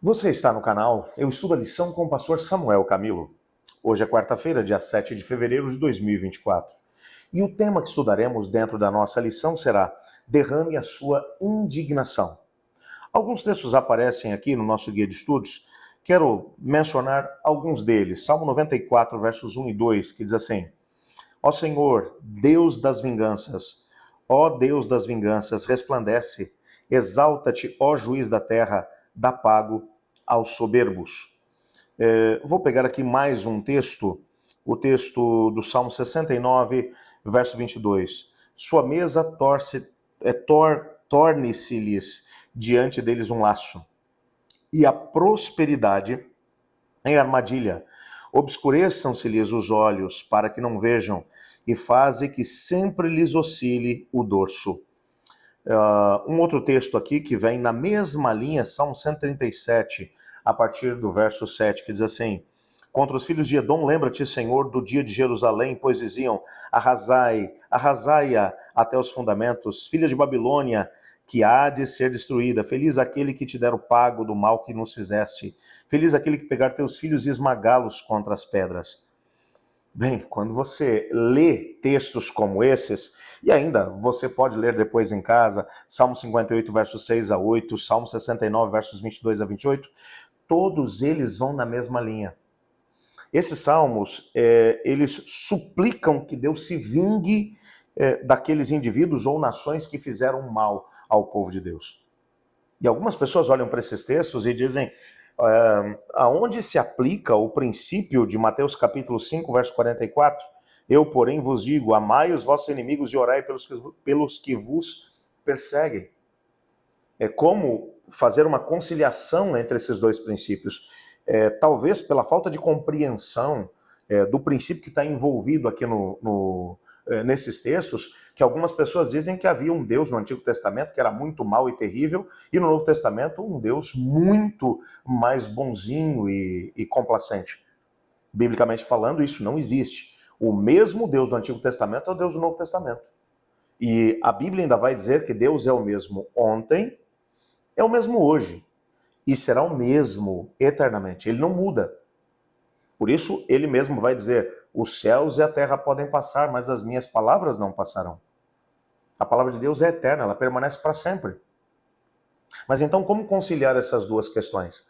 Você está no canal Eu Estudo a Lição com o pastor Samuel Camilo. Hoje é quarta-feira, dia 7 de fevereiro de 2024. E o tema que estudaremos dentro da nossa lição será Derrame a sua indignação. Alguns textos aparecem aqui no nosso guia de estudos. Quero mencionar alguns deles. Salmo 94, versos 1 e 2, que diz assim: Ó Senhor, Deus das vinganças, ó Deus das vinganças, resplandece, exalta-te, ó juiz da terra, dá pago aos soberbos. Vou pegar aqui mais um texto, o texto do Salmo 69, verso 22. Sua mesa torne-se-lhes diante deles um laço, e a prosperidade em armadilha. Obscureçam-se-lhes os olhos, para que não vejam, e faze que sempre lhes oscile o dorso. Um outro texto aqui que vem na mesma linha, Salmo 137, a partir do verso 7, que diz assim: Contra os filhos de Edom, lembra-te, Senhor, do dia de Jerusalém, pois diziam: arrasai, arrasai-a até os fundamentos, filha de Babilônia, que há de ser destruída. Feliz aquele que te der o pago do mal que nos fizeste. Feliz aquele que pegar teus filhos e esmagá-los contra as pedras. Bem, quando você lê textos como esses, e ainda você pode ler depois em casa, Salmo 58, versos 6 a 8, Salmo 69, versos 22 a 28, todos eles vão na mesma linha. Esses salmos, eles suplicam que Deus se vingue daqueles indivíduos ou nações que fizeram mal ao povo de Deus. E algumas pessoas olham para esses textos e dizem: aonde se aplica o princípio de Mateus capítulo 5, verso 44? Eu, porém, vos digo, amai os vossos inimigos e orai pelos que vos perseguem. É como fazer uma conciliação entre esses dois princípios. Talvez pela falta de compreensão do princípio que está envolvido aqui nesses textos, que algumas pessoas dizem que havia um Deus no Antigo Testamento que era muito mau e terrível, e no Novo Testamento um Deus muito mais bonzinho e complacente. Biblicamente falando, isso não existe. O mesmo Deus do Antigo Testamento é o Deus do Novo Testamento. E a Bíblia ainda vai dizer que Deus é o mesmo ontem, é o mesmo hoje, e será o mesmo eternamente. Ele não muda. Por isso, ele mesmo vai dizer: os céus e a terra podem passar, mas as minhas palavras não passarão. A palavra de Deus é eterna, ela permanece para sempre. Mas então, como conciliar essas duas questões?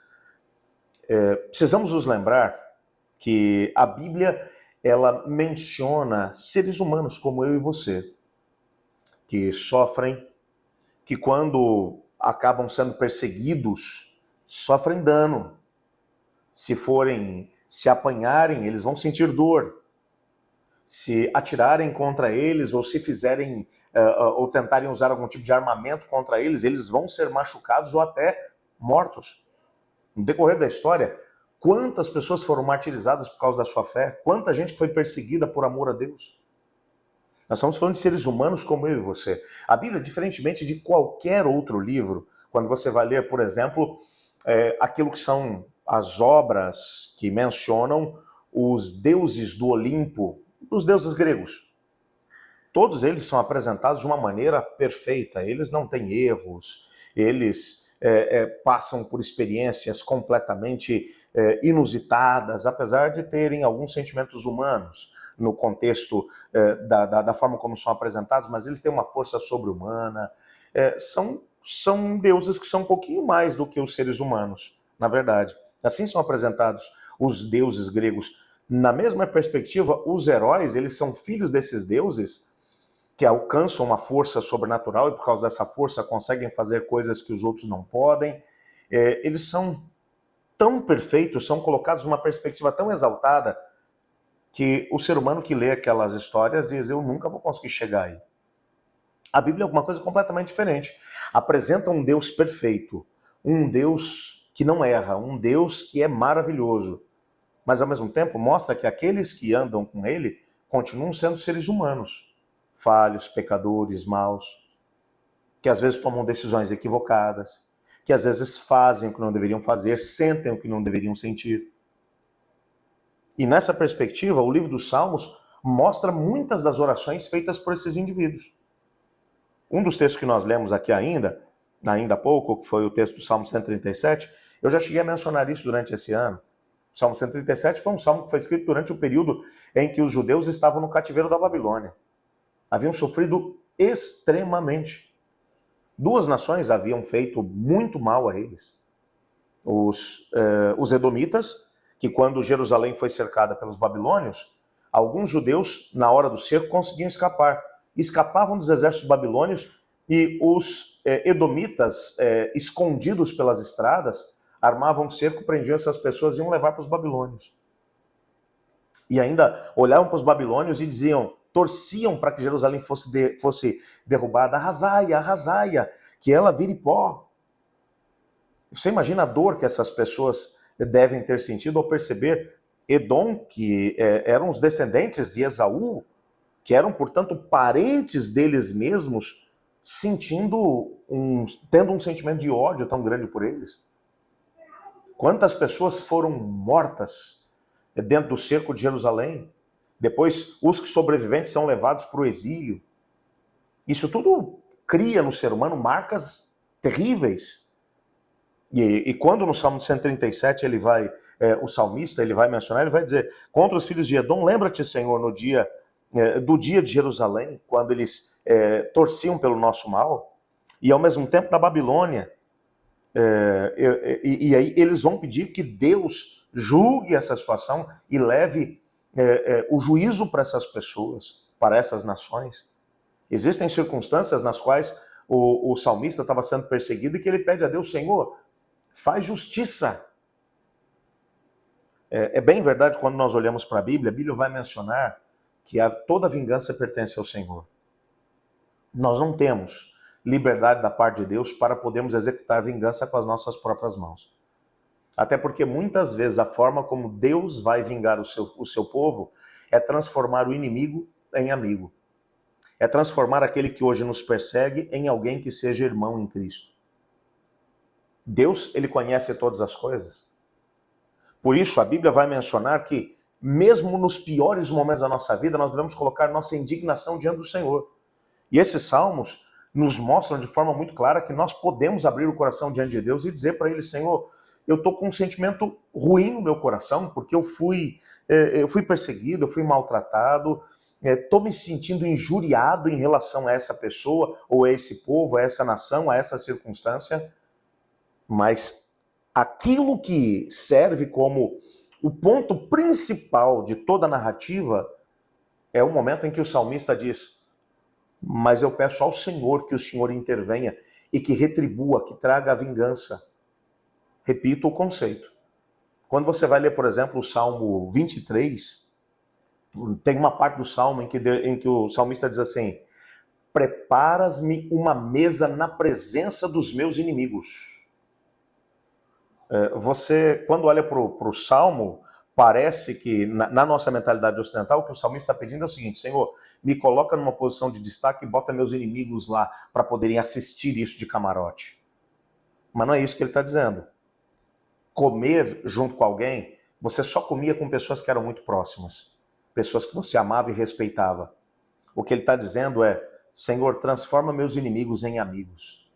Precisamos nos lembrar que a Bíblia, ela menciona seres humanos como eu e você, que sofrem, que quando acabam sendo perseguidos, sofrem dano. Se apanharem, eles vão sentir dor. Se atirarem contra eles, ou se fizerem, ou tentarem usar algum tipo de armamento contra eles, eles vão ser machucados ou até mortos. No decorrer da história, quantas pessoas foram martirizadas por causa da sua fé? Quanta gente foi perseguida por amor a Deus? Nós estamos falando de seres humanos como eu e você. A Bíblia, diferentemente de qualquer outro livro, quando você vai ler, por exemplo, aquilo que são as obras que mencionam os deuses do Olimpo, os deuses gregos. Todos eles são apresentados de uma maneira perfeita, eles não têm erros, eles passam por experiências completamente inusitadas, apesar de terem alguns sentimentos humanos no contexto da forma como são apresentados, mas eles têm uma força sobre-humana, são deuses que são um pouquinho mais do que os seres humanos, na verdade. Assim são apresentados os deuses gregos. Na mesma perspectiva, os heróis, eles são filhos desses deuses que alcançam uma força sobrenatural e por causa dessa força conseguem fazer coisas que os outros não podem. Eles são tão perfeitos, são colocados numa perspectiva tão exaltada que o ser humano que lê aquelas histórias diz: eu nunca vou conseguir chegar aí. A Bíblia é alguma coisa completamente diferente. Apresenta um Deus perfeito, um Deus que não erra, um Deus que é maravilhoso, mas ao mesmo tempo mostra que aqueles que andam com ele continuam sendo seres humanos, falhos, pecadores, maus, que às vezes tomam decisões equivocadas, que às vezes fazem o que não deveriam fazer, sentem o que não deveriam sentir. E nessa perspectiva, o livro dos Salmos mostra muitas das orações feitas por esses indivíduos. Um dos textos que nós lemos aqui ainda há pouco, que foi o texto do Salmo 137, Eu já cheguei a mencionar isso durante esse ano. O Salmo 137 foi um salmo que foi escrito durante o período em que os judeus estavam no cativeiro da Babilônia. Haviam sofrido extremamente. Duas nações haviam feito muito mal a eles. Os edomitas, que quando Jerusalém foi cercada pelos babilônios, alguns judeus, na hora do cerco, conseguiam escapar. Escapavam dos exércitos babilônios e os edomitas, escondidos pelas estradas, armavam um cerco, prendiam essas pessoas e iam levar para os babilônios. E ainda olhavam para os babilônios e diziam, torciam para que Jerusalém fosse derrubada, arrasaia, arrasaia, que ela vire pó. Você imagina a dor que essas pessoas devem ter sentido ao perceber Edom, que eram os descendentes de Esaú, que eram, portanto, parentes deles mesmos, tendo um sentimento de ódio tão grande por eles. Quantas pessoas foram mortas dentro do cerco de Jerusalém? Depois, os sobreviventes são levados para o exílio. Isso tudo cria no ser humano marcas terríveis. E quando no Salmo 137 o salmista ele vai mencionar, ele vai dizer, contra os filhos de Edom, lembra-te, Senhor, do dia de Jerusalém, quando eles torciam pelo nosso mal, e ao mesmo tempo da Babilônia. E aí eles vão pedir que Deus julgue essa situação e leve o juízo para essas pessoas, para essas nações. Existem circunstâncias nas quais o salmista estava sendo perseguido e que ele pede a Deus, Senhor, faz justiça. É bem verdade, quando nós olhamos para a Bíblia vai mencionar que toda vingança pertence ao Senhor. Nós não temos liberdade da parte de Deus para podermos executar vingança com as nossas próprias mãos. Até porque muitas vezes a forma como Deus vai vingar o seu povo é transformar o inimigo em amigo. É transformar aquele que hoje nos persegue em alguém que seja irmão em Cristo. Deus, ele conhece todas as coisas. Por isso, a Bíblia vai mencionar que, mesmo nos piores momentos da nossa vida, nós devemos colocar nossa indignação diante do Senhor. E esses salmos nos mostram de forma muito clara que nós podemos abrir o coração diante de Deus e dizer para Ele, Senhor, eu estou com um sentimento ruim no meu coração, porque eu fui perseguido, eu fui maltratado, estou me sentindo injuriado em relação a essa pessoa, ou a esse povo, a essa nação, a essa circunstância. Mas aquilo que serve como o ponto principal de toda a narrativa é o momento em que o salmista diz, mas eu peço ao Senhor que o Senhor intervenha e que retribua, que traga a vingança. Repito o conceito. Quando você vai ler, por exemplo, o Salmo 23, tem uma parte do Salmo em que o salmista diz assim, preparas-me uma mesa na presença dos meus inimigos. Você, quando olha para o Salmo, parece que, na nossa mentalidade ocidental, o que o salmista está pedindo é o seguinte, Senhor, me coloca numa posição de destaque e bota meus inimigos lá para poderem assistir isso de camarote. Mas não é isso que ele está dizendo. Comer junto com alguém, você só comia com pessoas que eram muito próximas, pessoas que você amava e respeitava. O que ele está dizendo é, Senhor, transforma meus inimigos em amigos.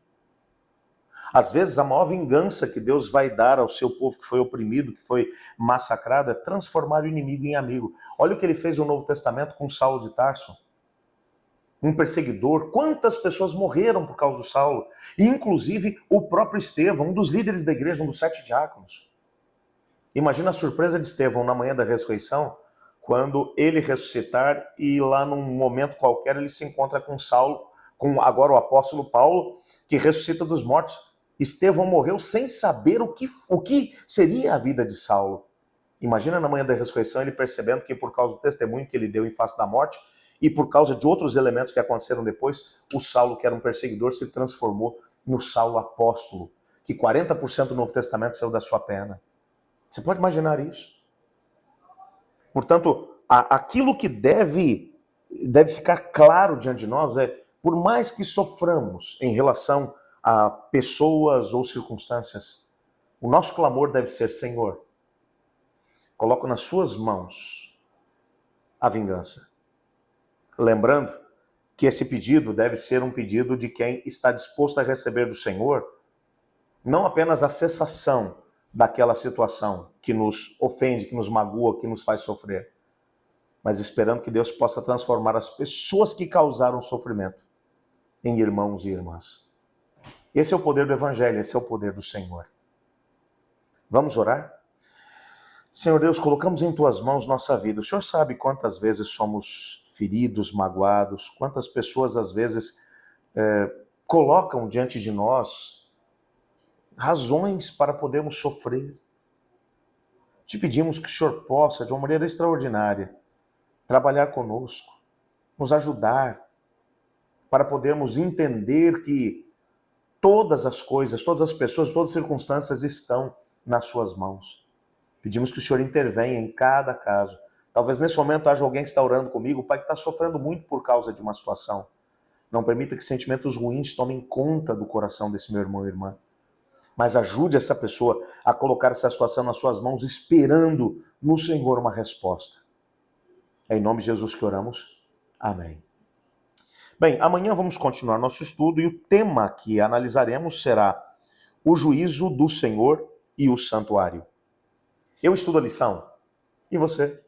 Às vezes, a maior vingança que Deus vai dar ao seu povo que foi oprimido, que foi massacrado, é transformar o inimigo em amigo. Olha o que ele fez no Novo Testamento com Saulo de Tarso. Um perseguidor. Quantas pessoas morreram por causa do Saulo? Inclusive o próprio Estevão, um dos líderes da igreja, um dos 7 diáconos. Imagina a surpresa de Estevão na manhã da ressurreição, quando ele ressuscitar e lá num momento qualquer ele se encontra com Saulo, com agora o apóstolo Paulo, que ressuscita dos mortos. Estevão morreu sem saber o que seria a vida de Saulo. Imagina na manhã da ressurreição ele percebendo que por causa do testemunho que ele deu em face da morte e por causa de outros elementos que aconteceram depois, o Saulo, que era um perseguidor, se transformou no Saulo apóstolo, que 40% do Novo Testamento saiu da sua pena. Você pode imaginar isso? Portanto, aquilo que deve ficar claro diante de nós é, por mais que soframos em relação a pessoas ou circunstâncias, o nosso clamor deve ser, Senhor, coloco nas suas mãos a vingança. Lembrando que esse pedido deve ser um pedido de quem está disposto a receber do Senhor não apenas a cessação daquela situação que nos ofende, que nos magoa, que nos faz sofrer, mas esperando que Deus possa transformar as pessoas que causaram sofrimento em irmãos e irmãs. Esse é o poder do Evangelho, esse é o poder do Senhor. Vamos orar? Senhor Deus, colocamos em Tuas mãos nossa vida. O Senhor sabe quantas vezes somos feridos, magoados, quantas pessoas às vezes colocam diante de nós razões para podermos sofrer. Te pedimos que o Senhor possa, de uma maneira extraordinária, trabalhar conosco, nos ajudar, para podermos entender que todas as coisas, todas as pessoas, todas as circunstâncias estão nas Suas mãos. Pedimos que o Senhor intervenha em cada caso. Talvez nesse momento haja alguém que está orando comigo, pai, que está sofrendo muito por causa de uma situação. Não permita que sentimentos ruins tomem conta do coração desse meu irmão e irmã. Mas ajude essa pessoa a colocar essa situação nas Suas mãos, esperando no Senhor uma resposta. É em nome de Jesus que oramos. Amém. Bem, amanhã vamos continuar nosso estudo e o tema que analisaremos será o juízo do Senhor e o santuário. Eu estudo a lição. E você?